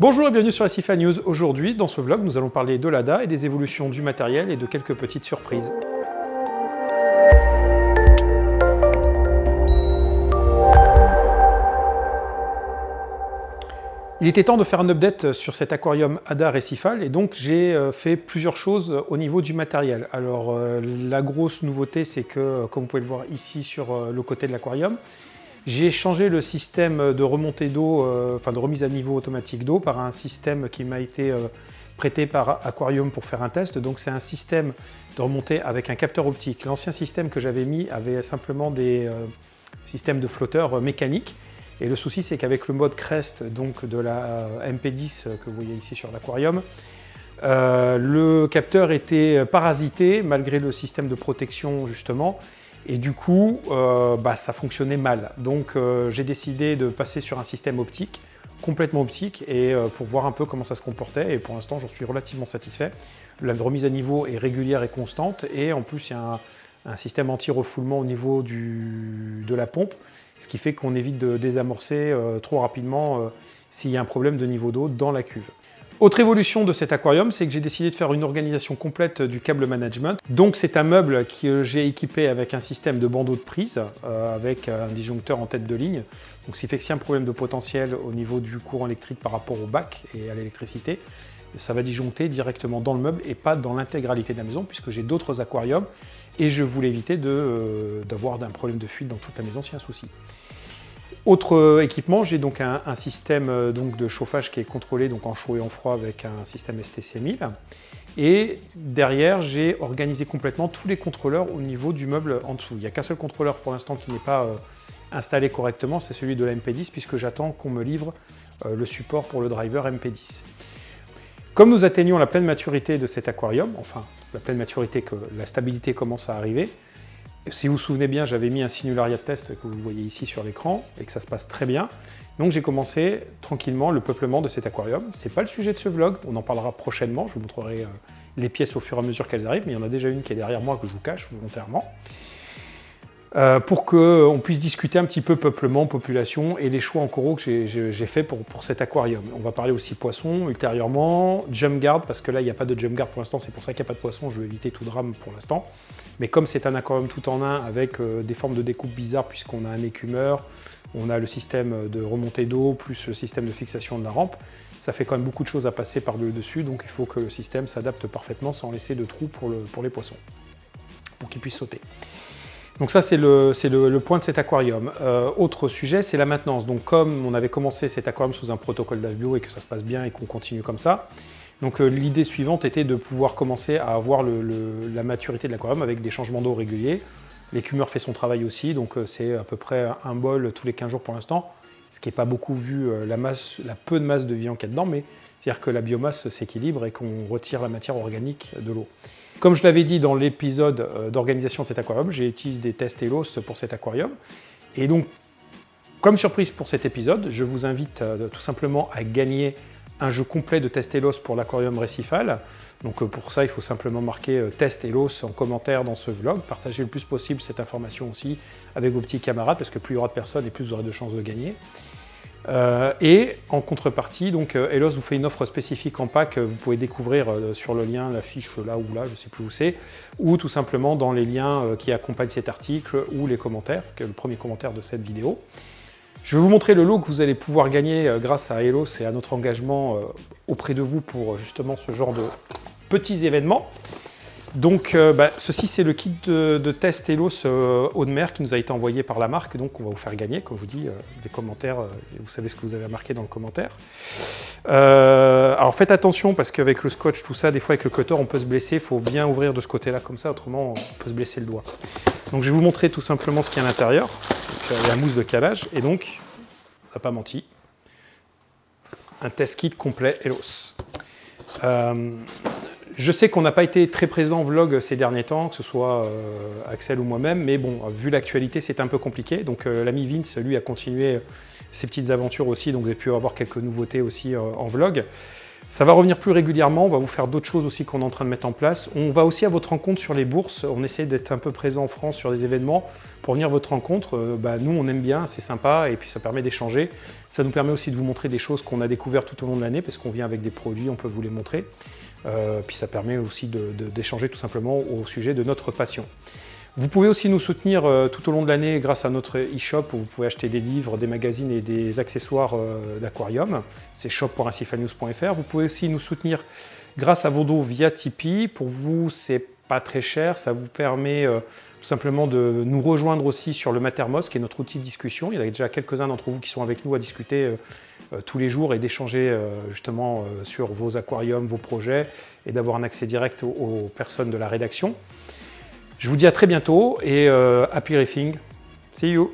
Bonjour et bienvenue sur SIFA News. Aujourd'hui, dans ce vlog, nous allons parler de l'ADA et des évolutions du matériel et de quelques petites surprises. Il était temps de faire un update sur cet aquarium ADA récifal et donc j'ai fait plusieurs choses au niveau du matériel. Alors la grosse nouveauté, c'est que, comme vous pouvez le voir ici sur le côté de l'aquarium, j'ai changé le système de remontée d'eau, de remise à niveau automatique d'eau par un système qui m'a été prêté par Aquarium pour faire un test. Donc c'est un système de remontée avec un capteur optique. L'ancien système que j'avais mis avait simplement des systèmes de flotteurs mécaniques. Et le souci, c'est qu'avec le mode Crest donc de la MP10 que vous voyez ici sur l'aquarium, le capteur était parasité malgré le système de protection justement. Et du coup, ça fonctionnait mal. Donc j'ai décidé de passer sur un système optique, complètement optique, et pour voir un peu comment ça se comportait. Et pour l'instant, j'en suis relativement satisfait. La remise à niveau est régulière et constante. Et en plus, il y a un système anti-refoulement au niveau de la pompe, ce qui fait qu'on évite de désamorcer trop rapidement s'il y a un problème de niveau d'eau dans la cuve. Autre évolution de cet aquarium, c'est que j'ai décidé de faire une organisation complète du câble management. Donc c'est un meuble que j'ai équipé avec un système de bandeau de prise, avec un disjoncteur en tête de ligne. Donc ce qui fait que s'il y a un problème de potentiel au niveau du courant électrique par rapport au bac et à l'électricité, ça va disjoncter directement dans le meuble et pas dans l'intégralité de la maison, puisque j'ai d'autres aquariums et je voulais éviter d'avoir un problème de fuite dans toute la maison s'il y a un souci. Autre équipement, j'ai donc un système de chauffage qui est contrôlé donc en chaud et en froid avec un système STC 1000. Et derrière, j'ai organisé complètement tous les contrôleurs au niveau du meuble en dessous. Il n'y a qu'un seul contrôleur pour l'instant qui n'est pas installé correctement, c'est celui de la MP10, puisque j'attends qu'on me livre le support pour le driver MP10. Comme nous atteignons la pleine maturité de cet aquarium, enfin la pleine maturité, que la stabilité commence à arriver, si vous vous souvenez bien, j'avais mis un simulariat de test que vous voyez ici sur l'écran et que ça se passe très bien. Donc j'ai commencé tranquillement le peuplement de cet aquarium. Ce n'est pas le sujet de ce vlog, on en parlera prochainement. Je vous montrerai les pièces au fur et à mesure qu'elles arrivent, mais il y en a déjà une qui est derrière moi que je vous cache volontairement. Pour qu'on puisse discuter un petit peu peuplement, population et les choix en coraux que j'ai fait pour cet aquarium. On va parler aussi poissons ultérieurement, jump guard, parce que là il n'y a pas de jump guard pour l'instant, c'est pour ça qu'il n'y a pas de poissons, je vais éviter tout drame pour l'instant. Mais comme c'est un aquarium tout en un avec des formes de découpe bizarres, puisqu'on a un écumeur, on a le système de remontée d'eau, plus le système de fixation de la rampe, ça fait quand même beaucoup de choses à passer par le dessus, donc il faut que le système s'adapte parfaitement sans laisser de trous pour les poissons, pour qu'ils puissent sauter. Donc ça, c'est le point de cet aquarium. Autre sujet, c'est la maintenance. Donc comme on avait commencé cet aquarium sous un protocole d'AVBio et que ça se passe bien et qu'on continue comme ça, donc l'idée suivante était de pouvoir commencer à avoir la maturité de l'aquarium avec des changements d'eau réguliers. L'écumeur fait son travail aussi, donc c'est à peu près un bol tous les 15 jours pour l'instant, ce qui n'est pas beaucoup vu la peu de masse de viande qu'il y a dedans, mais c'est-à-dire que la biomasse s'équilibre et qu'on retire la matière organique de l'eau. Comme je l'avais dit dans l'épisode d'organisation de cet aquarium, j'ai utilisé des tests ELOS pour cet aquarium. Et donc, comme surprise pour cet épisode, je vous invite tout simplement à gagner un jeu complet de test ELOS pour l'aquarium récifal. Donc pour ça, il faut simplement marquer test ELOS en commentaire dans ce vlog. Partagez le plus possible cette information aussi avec vos petits camarades, parce que plus il y aura de personnes et plus vous aurez de chances de gagner. Et en contrepartie, donc ELOS vous fait une offre spécifique en pack, vous pouvez découvrir sur le lien, l'affiche là ou là, je ne sais plus où c'est, ou tout simplement dans les liens qui accompagnent cet article ou les commentaires, le premier commentaire de cette vidéo. Je vais vous montrer le lot que vous allez pouvoir gagner grâce à ELOS et à notre engagement auprès de vous pour justement ce genre de petits événements. Donc ceci c'est le kit de test ELOS eau de mer qui nous a été envoyé par la marque, donc on va vous faire gagner, comme je vous dis, des commentaires, vous savez ce que vous avez marqué dans le commentaire. Alors faites attention parce qu'avec le scotch, tout ça, des fois avec le cutter on peut se blesser, il faut bien ouvrir de ce côté là comme ça, autrement on peut se blesser le doigt. Donc je vais vous montrer tout simplement ce qu'il y a à l'intérieur, la mousse de calage, et donc, on n'a pas menti, un test kit complet ELOS. Je sais qu'on n'a pas été très présent en vlog ces derniers temps, que ce soit Axel ou moi-même, mais bon, vu l'actualité, c'est un peu compliqué. Donc l'ami Vince, lui, a continué ses petites aventures aussi, donc vous avez pu avoir quelques nouveautés aussi en vlog. Ça va revenir plus régulièrement, on va vous faire d'autres choses aussi qu'on est en train de mettre en place. On va aussi à votre rencontre sur les bourses, on essaie d'être un peu présent en France sur des événements pour venir à votre rencontre. Nous on aime bien, c'est sympa et puis ça permet d'échanger. Ça nous permet aussi de vous montrer des choses qu'on a découvertes tout au long de l'année parce qu'on vient avec des produits, on peut vous les montrer. Puis ça permet aussi d'échanger tout simplement au sujet de notre passion. Vous pouvez aussi nous soutenir tout au long de l'année grâce à notre e-shop où vous pouvez acheter des livres, des magazines et des accessoires d'aquarium. C'est shop.incifalnews.fr. Vous pouvez aussi nous soutenir grâce à vos dons via Tipeee. Pour vous, c'est pas très cher. Ça vous permet tout simplement de nous rejoindre aussi sur le Mattermost, qui est notre outil de discussion. Il y a déjà quelques-uns d'entre vous qui sont avec nous à discuter tous les jours et d'échanger justement sur vos aquariums, vos projets et d'avoir un accès direct aux personnes de la rédaction. Je vous dis à très bientôt et happy reefing. See you!